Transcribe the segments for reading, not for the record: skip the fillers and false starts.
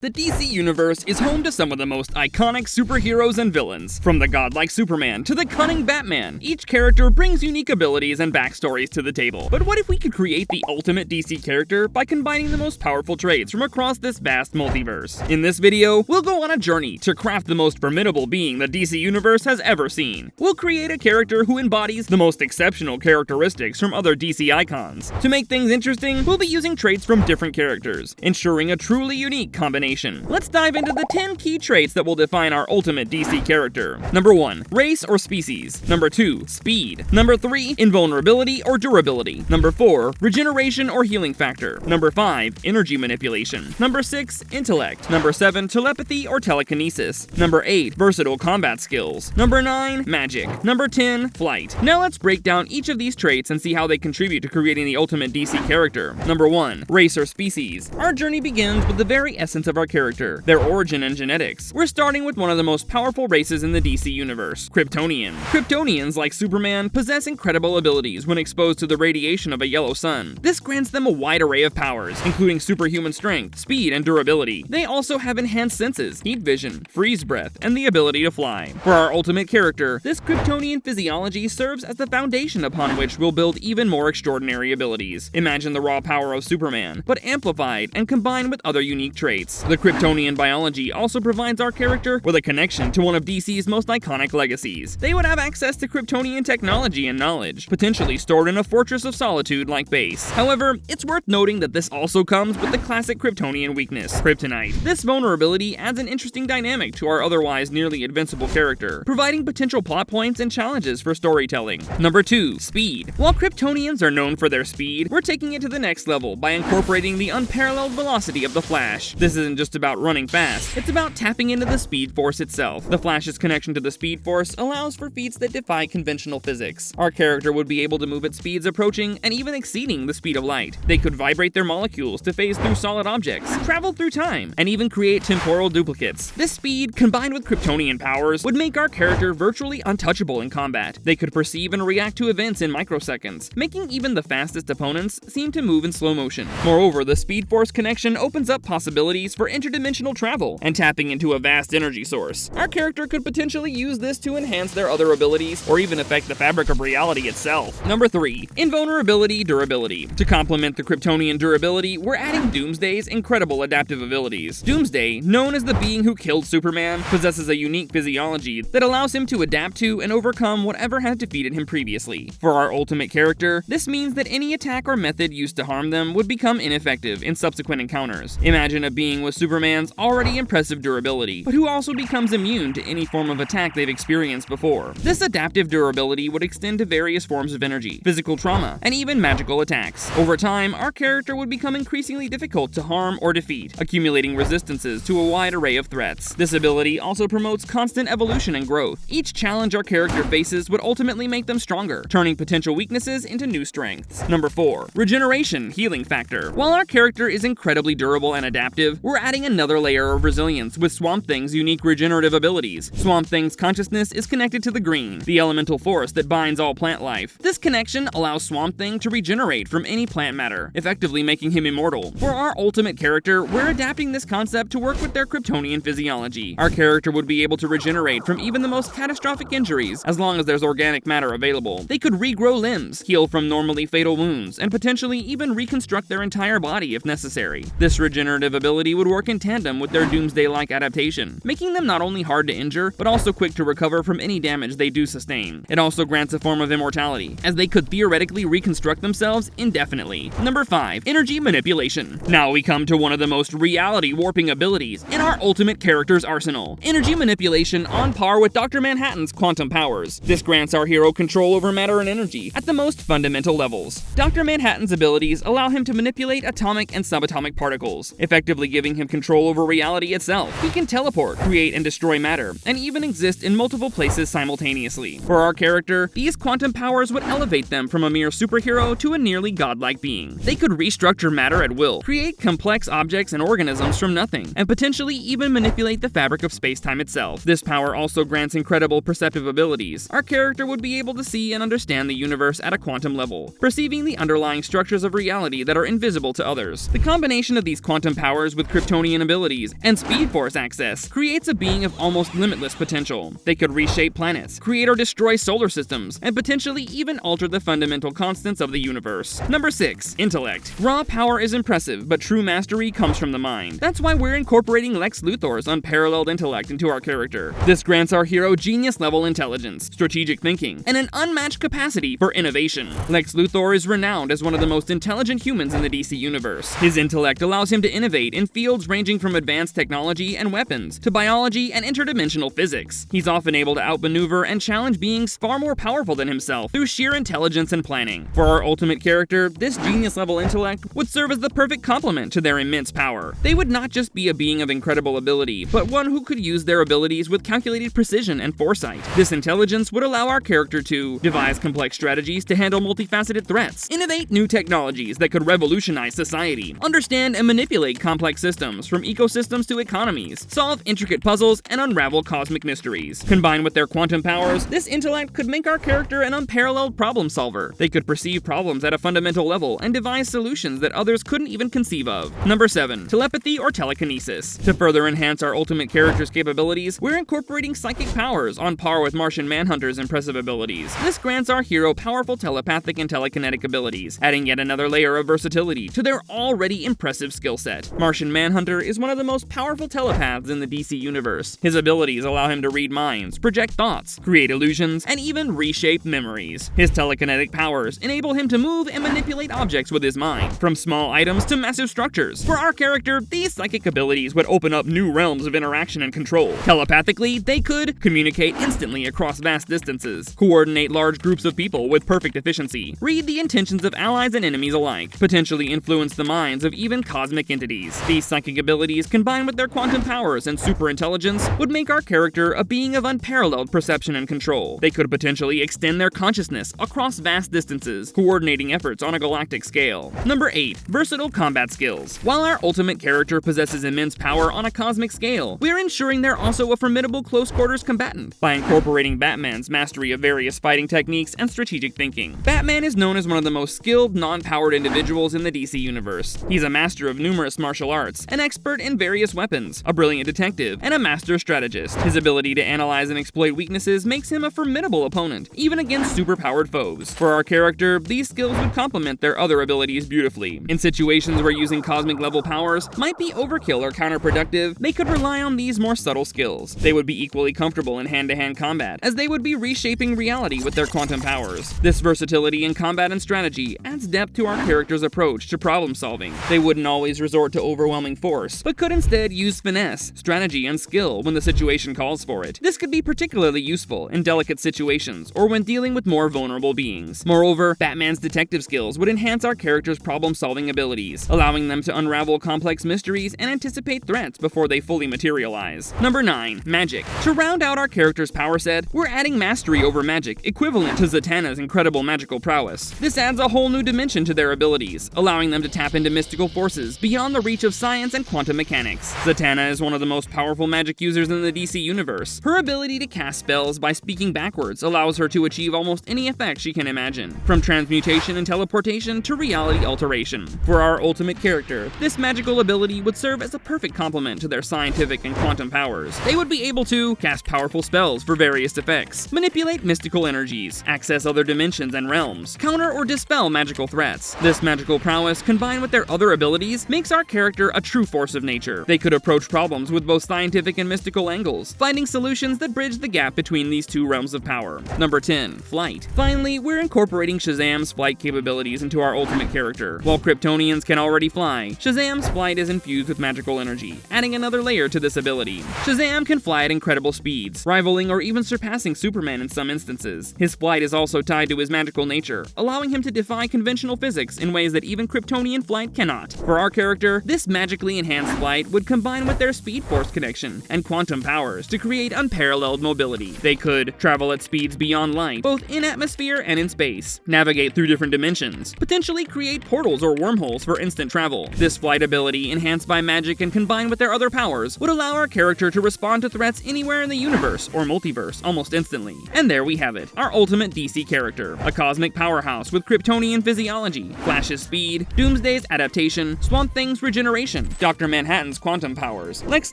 The DC Universe is home to some of the most iconic superheroes and villains. From the godlike Superman to the cunning Batman, each character brings unique abilities and backstories to the table. But what if we could create the ultimate DC character by combining the most powerful traits from across this vast multiverse? In this video, we'll go on a journey to craft the most formidable being the DC Universe has ever seen. We'll create a character who embodies the most exceptional characteristics from other DC icons. To make things interesting, we'll be using traits from different characters, ensuring a truly unique combination. Let's dive into the 10 key traits that will define our ultimate DC character. Number 1. Race or species. Number 2. Speed. Number 3. Invulnerability or durability. Number 4. Regeneration or healing factor. Number 5. Energy manipulation. Number 6. Intellect. Number 7. Telepathy or telekinesis. Number 8. Versatile combat skills. Number 9. Magic. Number 10. Flight. Now let's break down each of these traits and see how they contribute to creating the ultimate DC character. Number 1. Race or species. Our journey begins with the very essence of our character, their origin and genetics. We're starting with one of the most powerful races in the DC universe, Kryptonian. Kryptonians, like Superman, possess incredible abilities when exposed to the radiation of a yellow sun. This grants them a wide array of powers, including superhuman strength, speed, and durability. They also have enhanced senses, heat vision, freeze breath, and the ability to fly. For our ultimate character, this Kryptonian physiology serves as the foundation upon which we'll build even more extraordinary abilities. Imagine the raw power of Superman, but amplified and combined with other unique traits. The Kryptonian biology also provides our character with a connection to one of DC's most iconic legacies. They would have access to Kryptonian technology and knowledge, potentially stored in a fortress of solitude like Base. However, it's worth noting that this also comes with the classic Kryptonian weakness, Kryptonite. This vulnerability adds an interesting dynamic to our otherwise nearly invincible character, providing potential plot points and challenges for storytelling. Number 2. Speed. While Kryptonians are known for their speed, we're taking it to the next level by incorporating the unparalleled velocity of the Flash. This isn't just about running fast, it's about tapping into the Speed Force itself. The Flash's connection to the Speed Force allows for feats that defy conventional physics. Our character would be able to move at speeds approaching and even exceeding the speed of light. They could vibrate their molecules to phase through solid objects, travel through time, and even create temporal duplicates. This speed, combined with Kryptonian powers, would make our character virtually untouchable in combat. They could perceive and react to events in microseconds, making even the fastest opponents seem to move in slow motion. Moreover, the Speed Force connection opens up possibilities for interdimensional travel and tapping into a vast energy source. Our character could potentially use this to enhance their other abilities or even affect the fabric of reality itself. Number 3. Invulnerability, durability. To complement the Kryptonian durability, we're adding Doomsday's incredible adaptive abilities. Doomsday, known as the being who killed Superman, possesses a unique physiology that allows him to adapt to and overcome whatever had defeated him previously. For our ultimate character, this means that any attack or method used to harm them would become ineffective in subsequent encounters. Imagine a being with Superman's already impressive durability, but who also becomes immune to any form of attack they've experienced before. This adaptive durability would extend to various forms of energy, physical trauma, and even magical attacks. Over time, our character would become increasingly difficult to harm or defeat, accumulating resistances to a wide array of threats. This ability also promotes constant evolution and growth. Each challenge our character faces would ultimately make them stronger, turning potential weaknesses into new strengths. Number 4. Regeneration, healing factor. While our character is incredibly durable and adaptive, we're adding another layer of resilience with Swamp Thing's unique regenerative abilities. Swamp Thing's consciousness is connected to the green, the elemental force that binds all plant life. This connection allows Swamp Thing to regenerate from any plant matter, effectively making him immortal. For our ultimate character, we're adapting this concept to work with their Kryptonian physiology. Our character would be able to regenerate from even the most catastrophic injuries, as long as there's organic matter available. They could regrow limbs, heal from normally fatal wounds, and potentially even reconstruct their entire body if necessary. This regenerative ability would work in tandem with their Doomsday-like adaptation, making them not only hard to injure, but also quick to recover from any damage they do sustain. It also grants a form of immortality, as they could theoretically reconstruct themselves indefinitely. Number 5. Energy manipulation. Now we come to one of the most reality-warping abilities in our ultimate character's arsenal. Energy manipulation on par with Dr. Manhattan's quantum powers. This grants our hero control over matter and energy at the most fundamental levels. Dr. Manhattan's abilities allow him to manipulate atomic and subatomic particles, effectively giving him control over reality itself. He can teleport, create and destroy matter, and even exist in multiple places simultaneously. For our character, these quantum powers would elevate them from a mere superhero to a nearly godlike being. They could restructure matter at will, create complex objects and organisms from nothing, and potentially even manipulate the fabric of space-time itself. This power also grants incredible perceptive abilities. Our character would be able to see and understand the universe at a quantum level, perceiving the underlying structures of reality that are invisible to others. The combination of these quantum powers with Kryptonian Kryptonian abilities, and Speed Force access creates a being of almost limitless potential. They could reshape planets, create or destroy solar systems, and potentially even alter the fundamental constants of the universe. Number 6. Intellect. Raw power is impressive, but true mastery comes from the mind. That's why we're incorporating Lex Luthor's unparalleled intellect into our character. This grants our hero genius-level intelligence, strategic thinking, and an unmatched capacity for innovation. Lex Luthor is renowned as one of the most intelligent humans in the DC universe. His intellect allows him to innovate in fields ranging from advanced technology and weapons to biology and interdimensional physics. He's often able to outmaneuver and challenge beings far more powerful than himself through sheer intelligence and planning. For our ultimate character, this genius-level intellect would serve as the perfect complement to their immense power. They would not just be a being of incredible ability, but one who could use their abilities with calculated precision and foresight. This intelligence would allow our character to devise complex strategies to handle multifaceted threats, innovate new technologies that could revolutionize society, understand and manipulate complex systems from ecosystems to economies, solve intricate puzzles, and unravel cosmic mysteries. Combined with their quantum powers, this intellect could make our character an unparalleled problem solver. They could perceive problems at a fundamental level and devise solutions that others couldn't even conceive of. Number 7. Telepathy or telekinesis. To further enhance our ultimate character's capabilities, we're incorporating psychic powers on par with Martian Manhunter's impressive abilities. This grants our hero powerful telepathic and telekinetic abilities, adding yet another layer of versatility to their already impressive skill set. Martian Manhunter is one of the most powerful telepaths in the DC universe. His abilities allow him to read minds, project thoughts, create illusions, and even reshape memories. His telekinetic powers enable him to move and manipulate objects with his mind, from small items to massive structures. For our character, these psychic abilities would open up new realms of interaction and control. Telepathically, they could communicate instantly across vast distances, coordinate large groups of people with perfect efficiency, read the intentions of allies and enemies alike, potentially influence the minds of even cosmic entities. These psychic abilities, combined with their quantum powers and superintelligence, would make our character a being of unparalleled perception and control. They could potentially extend their consciousness across vast distances, coordinating efforts on a galactic scale. Number 8. Versatile combat skills. While our ultimate character possesses immense power on a cosmic scale, we're ensuring they're also a formidable close-quarters combatant by incorporating Batman's mastery of various fighting techniques and strategic thinking. Batman is known as one of the most skilled, non-powered individuals in the DC universe. He's a master of numerous martial arts, an expert in various weapons, a brilliant detective, and a master strategist. His ability to analyze and exploit weaknesses makes him a formidable opponent, even against superpowered foes. For our character, these skills would complement their other abilities beautifully. In situations where using cosmic-level powers might be overkill or counterproductive, they could rely on these more subtle skills. They would be equally comfortable in hand-to-hand combat, as they would be reshaping reality with their quantum powers. This versatility in combat and strategy adds depth to our character's approach to problem-solving. They wouldn't always resort to overwhelming force, but could instead use finesse, strategy, and skill when the situation calls for it. This could be particularly useful in delicate situations or when dealing with more vulnerable beings. Moreover, Batman's detective skills would enhance our character's problem-solving abilities, allowing them to unravel complex mysteries and anticipate threats before they fully materialize. Number 9. Magic. To round out our character's power set, we're adding mastery over magic, equivalent to Zatanna's incredible magical prowess. This adds a whole new dimension to their abilities, allowing them to tap into mystical forces beyond the reach of science and quantum mechanics. Zatanna is one of the most powerful magic users in the DC universe. Her ability to cast spells by speaking backwards allows her to achieve almost any effect she can imagine, from transmutation and teleportation to reality alteration. For our ultimate character, this magical ability would serve as a perfect complement to their scientific and quantum powers. They would be able to cast powerful spells for various effects, manipulate mystical energies, access other dimensions and realms, counter or dispel magical threats. This magical prowess, combined with their other abilities, makes our character a true force of nature. They could approach problems with both scientific and mystical angles, finding solutions that bridge the gap between these two realms of power. Number 10. Flight. Finally, we're incorporating Shazam's flight capabilities into our ultimate character. While Kryptonians can already fly, Shazam's flight is infused with magical energy, adding another layer to this ability. Shazam can fly at incredible speeds, rivaling or even surpassing Superman in some instances. His flight is also tied to his magical nature, allowing him to defy conventional physics in ways that even Kryptonian flight cannot. For our character, this magically enhanced flight would combine with their Speed Force connection and quantum powers to create unparalleled mobility. They could travel at speeds beyond light, both in atmosphere and in space, navigate through different dimensions, potentially create portals or wormholes for instant travel. This flight ability, enhanced by magic and combined with their other powers, would allow our character to respond to threats anywhere in the universe or multiverse almost instantly. And there we have it, our ultimate DC character, a cosmic powerhouse with Kryptonian physiology, Flash's speed, Doomsday's adaptation, Swamp Thing's regeneration, Dr. Manhattan's quantum powers, Lex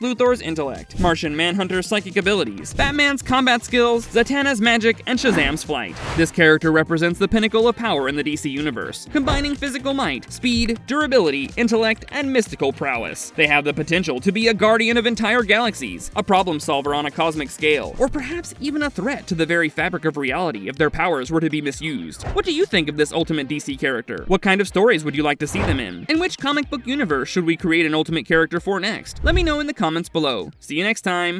Luthor's intellect, Martian Manhunter's psychic abilities, Batman's combat skills, Zatanna's magic, and Shazam's flight. This character represents the pinnacle of power in the DC universe, combining physical might, speed, durability, intellect, and mystical prowess. They have the potential to be a guardian of entire galaxies, a problem solver on a cosmic scale, or perhaps even a threat to the very fabric of reality if their powers were to be misused. What do you think of this ultimate DC character? What kind of stories would you like to see them in? And which comic book universe should we create an ultimate character for next? Let me know in the comments below. See you next time!